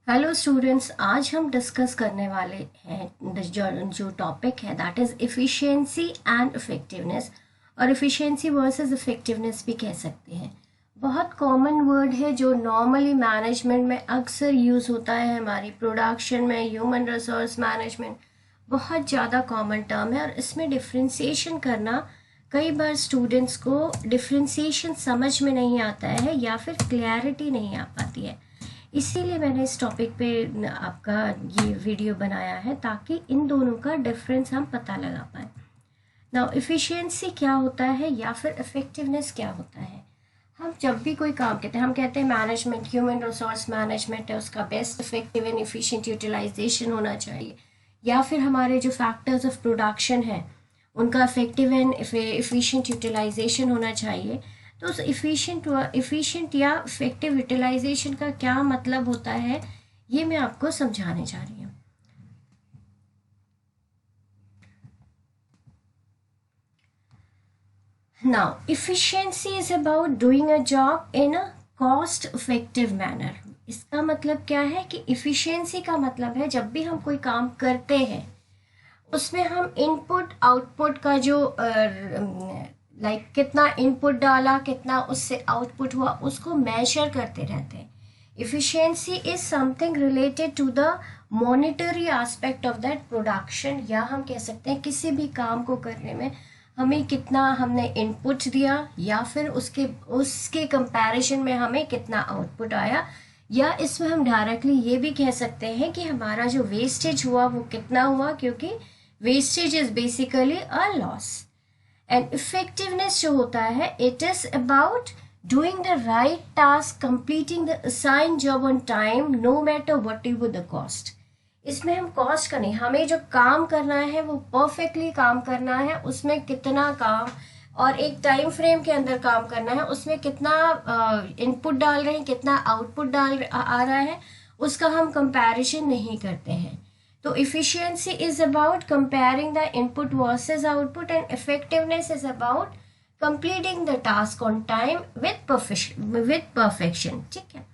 Hello students, आज हम discuss करने वाले हैं जो टॉपिक है that is efficiency and effectiveness. और एफिशिएंसी वर्सेस इफ़ेक्टिवनेस भी कह सकते हैं। बहुत कॉमन वर्ड है जो नॉर्मली मैनेजमेंट में अक्सर यूज़ होता है, हमारी प्रोडक्शन में, ह्यूमन रिसोर्स मैनेजमेंट, बहुत ज़्यादा कॉमन टर्म है। और इसमें डिफ्रेंसिएशन करना कई बार स्टूडेंट्स को डिफ्रेंसिएशन समझ में नहीं आता है या फिर क्लैरिटी नहीं आ पाती है। इसीलिए मैंने इस टॉपिक पे आपका ये वीडियो बनाया है ताकि इन दोनों का डिफरेंस हम पता लगा पाए। नाउ एफिशिएंसी क्या होता है या फिर इफ़ेक्टिवनेस क्या होता है। हम जब भी कोई काम करते हैं, हम कहते हैं मैनेजमेंट, ह्यूमन रिसोर्स मैनेजमेंट है, उसका best effective and efficient utilization होना चाहिए, या फिर हमारे जो फैक्टर्स ऑफ प्रोडक्शन है उनका इफेक्टिव एंड एफिशिएंट यूटिलाइजेशन होना चाहिए। तो उस इफ़िशिएंट या इफेक्टिव यूटिलाइजेशन का क्या मतलब होता है, ये मैं आपको समझाने जा रही हूँ। Now efficiency is about doing a job in a cost effective manner. इसका मतलब क्या है कि इफ़िशियंसी का मतलब है जब भी हम कोई काम करते हैं उसमें हम इनपुट आउटपुट का जो कितना इनपुट डाला, कितना उससे आउटपुट हुआ, उसको मेजर करते रहते हैं। Efficiency is something related to the monetary aspect of that production, या हम कह सकते हैं किसी भी काम को करने में हमें कितना हमने इनपुट दिया या फिर उसके उसके कंपैरिजन में हमें कितना आउटपुट आया, या इसमें हम डायरेक्टली ये भी कह सकते हैं कि हमारा जो वेस्टेज हुआ वो कितना हुआ, क्योंकि wastage is basically a loss. And effectiveness जो होता है, it is about doing the right task, completing the assign job on time, no matter what ever the cost. इसमें हम कॉस्ट का नहीं, हमें जो काम करना है वो परफेक्टली काम करना है, उसमें कितना काम और एक टाइम फ्रेम के अंदर काम करना है, उसमें कितना इनपुट डाल रहे हैं, कितना आउटपुट आ रहा है, उसका हम कंपैरिजन नहीं करते हैं। तो efficiency is about comparing the input versus output, and effectiveness is about completing the task on time with perfection. ठीक है,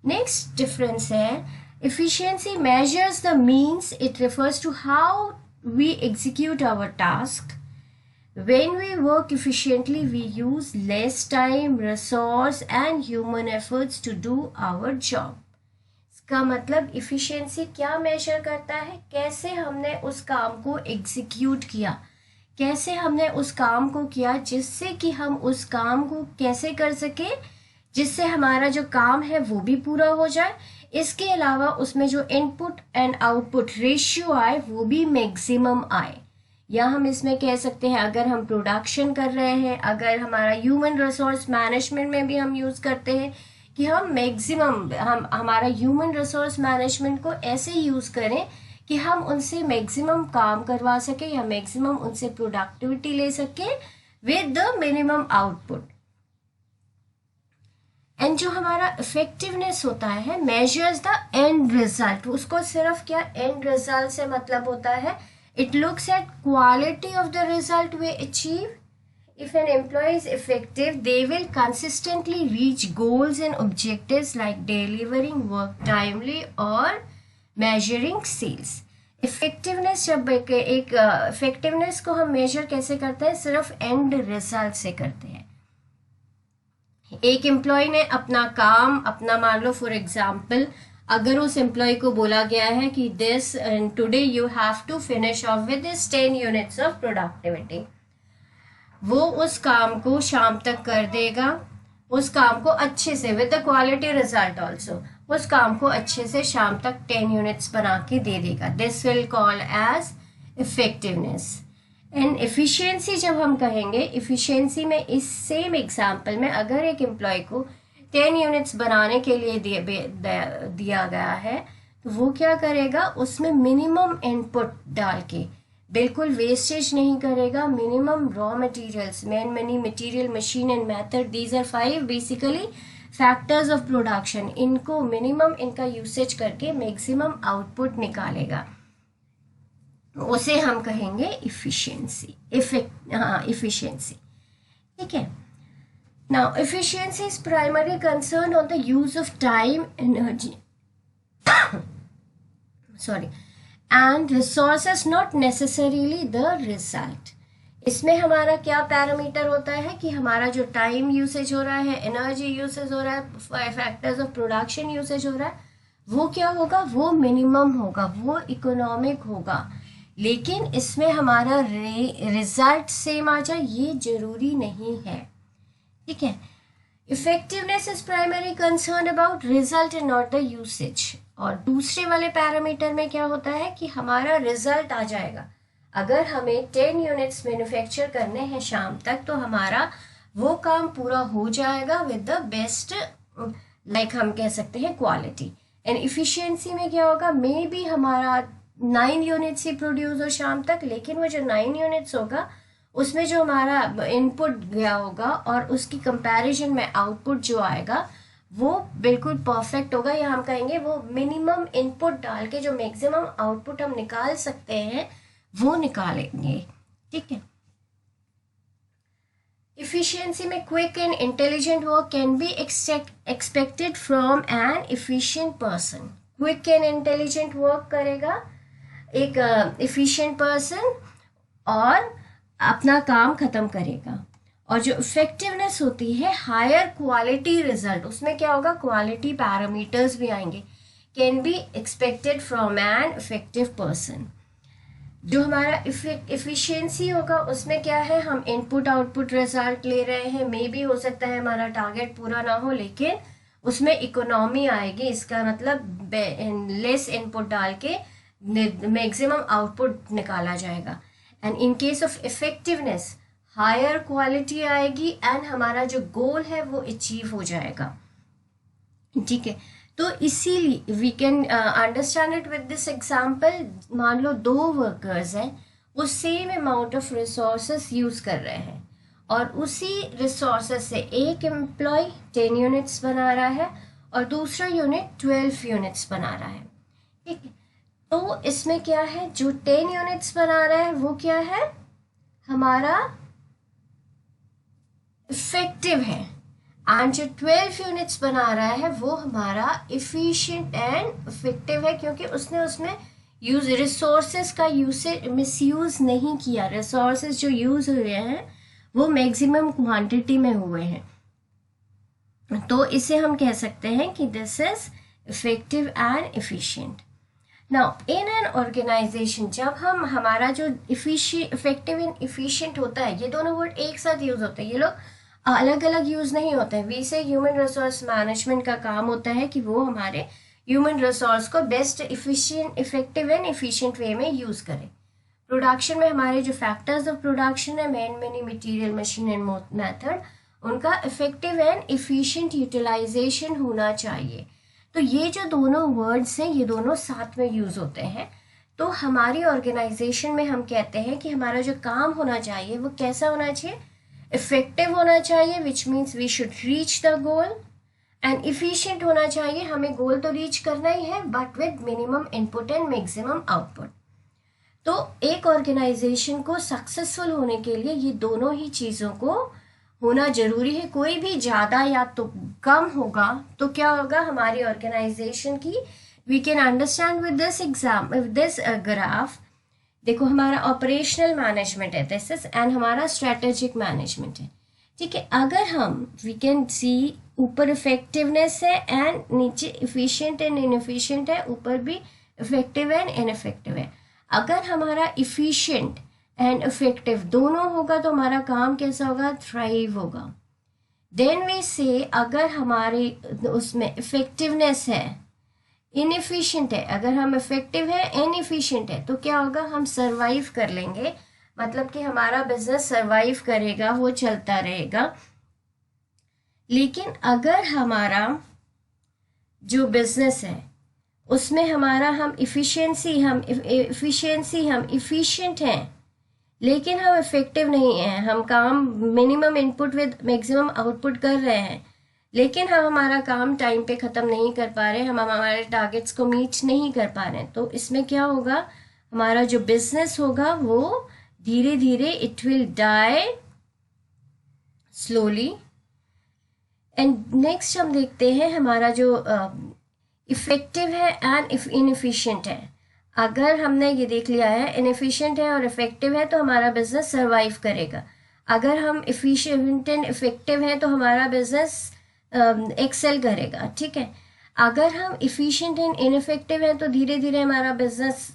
नेक्स्ट डिफरेंस है efficiency measures the means. It refers to how we execute our task. When we work efficiently, we use less time, resource and human efforts to do our job. इसका मतलब efficiency क्या measure करता है, कैसे हमने उस काम को execute किया, कैसे हमने उस काम को किया जिससे कि हम उस काम को कैसे कर सके जिससे हमारा जो काम है वो भी पूरा हो जाए। इसके अलावा उसमें जो इनपुट एंड आउटपुट रेशियो आए वो भी मैक्सिमम आए। या हम इसमें कह सकते हैं, अगर हम प्रोडक्शन कर रहे हैं, अगर हमारा ह्यूमन रिसोर्स मैनेजमेंट में भी हम यूज़ करते हैं कि हम मैक्सिमम, हम हमारा ह्यूमन रिसोर्स मैनेजमेंट को ऐसे यूज़ करें कि हम उनसे मैक्सिमम काम करवा सके या मैक्सिमम उनसे प्रोडक्टिविटी ले सके with the minimum output. And जो हमारा इफेक्टिवनेस होता है मेजर्स द एंड रिजल्ट। उसको सिर्फ क्या एंड रिजल्ट से मतलब होता है, it looks at quality of the result we achieve. If an employ is effective, they will consistently reach goals and objectives like delivering work timely और measuring sales. Effectiveness जब एक इफेक्टिवनेस को हम major कैसे करते हैं, सिर्फ एंड रिजल्ट से करते हैं। एक एम्प्लॉय ने अपना काम अपना, मान लो फॉर एग्जाम्पल, अगर उस एम्प्लॉय को बोला गया है कि this today you have to finish off with this 10 units of productivity, वो उस काम को शाम तक कर देगा, उस काम को अच्छे से with the quality result also, उस काम को अच्छे से शाम तक 10 यूनिट्स बना के दे देगा। This will call as effectiveness. And efficiency जब हम कहेंगे, एफिशिएंसी में इस सेम एग्जाम्पल में अगर एक एम्प्लॉय को 10 यूनिट्स बनाने के लिए दिया गया है तो वो क्या करेगा, उसमें मिनिमम इनपुट डाल के, बिल्कुल वेस्टेज नहीं करेगा, minimum raw materials, money material, machine and method, these are 5 basically factors of production, इनको मिनिमम इनका यूसेज करके मैक्सिमम आउटपुट निकालेगा, उसे हम कहेंगे इफिशियंसी। इफिशियंसी, ठीक है। Now efficiency is primary concern on the use of time, energy sorry, and resources not necessarily the result. इसमें हमारा क्या पैरामीटर होता है कि हमारा जो टाइम यूसेज हो रहा है, एनर्जी यूसेज हो रहा है, फैक्टर्स ऑफ प्रोडक्शन यूसेज हो रहा है, वो क्या होगा, वो मिनिमम होगा, वो इकोनॉमिक होगा। लेकिन इसमें हमारा रिजल्ट सेम आ जाए ये जरूरी नहीं है, ठीक है। Effectiveness is primary concern about result and not the usage. और दूसरे वाले पैरामीटर में क्या होता है कि हमारा रिजल्ट आ जाएगा। अगर हमें 10 यूनिट्स मैन्युफैक्चर करने हैं शाम तक, तो हमारा वो काम पूरा हो जाएगा विद द बेस्ट, लाइक हम कह सकते हैं क्वालिटी। एंड इफिशियंसी में क्या होगा, मे बी हमारा 9 यूनिट्स ही प्रोड्यूस हो शाम तक, लेकिन वो जो 9 यूनिट्स होगा उसमें जो हमारा इनपुट गया होगा और उसकी कंपैरिजन में आउटपुट जो आएगा वो बिल्कुल परफेक्ट होगा, या हम कहेंगे वो मिनिमम इनपुट डाल के जो मैक्सिमम आउटपुट हम निकाल सकते हैं वो निकालेंगे, ठीक है। इफिशियंसी में quick and intelligent work can be expected from an efficient person. Quick and intelligent work करेगा एक इफिशिएंट पर्सन और अपना काम खत्म करेगा। और जो इफेक्टिवनेस होती है, हायर क्वालिटी रिजल्ट, उसमें क्या होगा, क्वालिटी पैरामीटर्स भी आएंगे, can be expected from an effective person. जो हमारा इफिशियंसी होगा उसमें क्या है, हम इनपुट आउटपुट रिजल्ट ले रहे हैं, मे भी हो सकता है हमारा टारगेट पूरा ना हो, लेकिन उसमें इकोनॉमी आएगी। इसका मतलब लेस इनपुट डाल के मैक्सिमम आउटपुट निकाला जाएगा। And in case of effectiveness higher quality आएगी एंड हमारा जो गोल है वो अचीव हो जाएगा, ठीक है। तो इसीलिए we can understand it with this example. मान लो 2 वर्कर्स हैं, वो same amount of resources use कर रहे हैं और उसी रिसोर्सेस से एक एम्प्लॉय 10 यूनिट्स बना रहा है और दूसरा यूनिट 12 यूनिट्स बना रहा है, ठीक है। तो इसमें क्या है, जो 10 यूनिट्स बना रहा है वो क्या है, हमारा इफेक्टिव है, एंड जो 12 यूनिट्स बना रहा है वो हमारा इफिशिएंट एंड इफेक्टिव है, क्योंकि उसने उसमें यूज रिसोर्सेज का मिसयूज नहीं किया। रिसोर्सेज जो यूज हुए हैं वो मैक्सिमम क्वांटिटी में हुए हैं, तो इसे हम कह सकते हैं कि this is effective and efficient. Now in an organization, जब हम हमारा जो इफेक्टिव एंड इफिशिएंट होता है, ये दोनों वर्ड एक साथ यूज होते हैं, ये लोग अलग अलग यूज नहीं होते हैं। वैसे ह्यूमन रिसोर्स मैनेजमेंट का काम होता है कि वो हमारे ह्यूमन रिसोर्स को बेस्ट इफेक्टिव एंड इफिशिएंट वे में यूज करें। प्रोडक्शन में हमारे जो फैक्टर्स ऑफ प्रोडक्शन है, man money material machine and method, उनका इफेक्टिव एंड इफिशिएंट यूटिलाइजेशन होना चाहिए। तो ये जो दोनों वर्ड्स हैं ये दोनों साथ में यूज होते हैं। तो हमारी ऑर्गेनाइजेशन में हम कहते हैं कि हमारा जो काम होना चाहिए वो कैसा होना चाहिए, इफेक्टिव होना चाहिए, which means we should reach the goal, and efficient होना चाहिए, हमें गोल तो रीच करना ही है but with minimum input and maximum output. तो एक ऑर्गेनाइजेशन को सक्सेसफुल होने के लिए ये दोनों ही चीज़ों को होना जरूरी है। कोई भी ज़्यादा या तो कम होगा तो क्या होगा हमारी ऑर्गेनाइजेशन की, we can understand with this graph. देखो हमारा ऑपरेशनल मैनेजमेंट है दिस इज, एंड हमारा स्ट्रेटेजिक मैनेजमेंट है, ठीक है। अगर हम वी कैन सी ऊपर इफेक्टिवनेस है एंड नीचे इफिशिएंट एंड इनएफिशिएंट है, ऊपर भी इफेक्टिव एंड इनइफेक्टिव है। अगर हमारा इफिशिएंट एंड इफेक्टिव दोनों होगा तो हमारा काम कैसा होगा, थ्राइव होगा। देन वी से अगर हमारे उसमें इफेक्टिवनेस है, इनएफिशिएंट है, अगर हम इफेक्टिव है इनएफिशिएंट है तो क्या होगा, हम सरवाइव कर लेंगे, मतलब कि हमारा बिजनेस सरवाइव करेगा, वो चलता रहेगा। लेकिन अगर हमारा जो बिजनेस है उसमें हमारा हम इफिशिएंट हैं लेकिन हम इफेक्टिव नहीं हैं, हम काम minimum input with maximum output कर रहे हैं, लेकिन हम हमारा काम टाइम पे ख़त्म नहीं कर पा रहे, हम हमारे टारगेट्स को मीट नहीं कर पा रहे हैं, तो इसमें क्या होगा, हमारा जो बिजनेस होगा वो धीरे धीरे it will die slowly. And next हम देखते हैं हमारा जो इफेक्टिव है एंड इनएफिशिएंट है। अगर हमने ये देख लिया है इनएफिशिएंट है और इफेक्टिव है तो हमारा बिजनेस सर्वाइव करेगा। अगर हम इफिशिएंट एंड इफेक्टिव है तो हमारा बिजनेस एक्सेल करेगा, ठीक है। अगर हम इफिशिएंट एंड इनइफेक्टिव है तो धीरे धीरे हमारा बिजनेस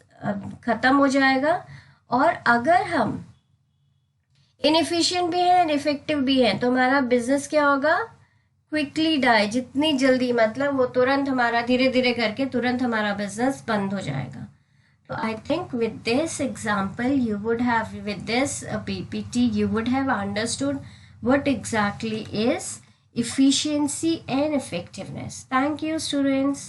खत्म हो जाएगा। और अगर हम इनएफिशिएंट भी है एंड इफेक्टिव भी है तो हमारा बिजनेस क्या होगा, क्विकली डाई, जितनी जल्दी मतलब वो तुरंत हमारा धीरे धीरे करके तुरंत हमारा बिजनेस बंद हो जाएगा। So I think with this example you would have, with this PPT you would have understood what exactly is efficiency and effectiveness. Thank you students.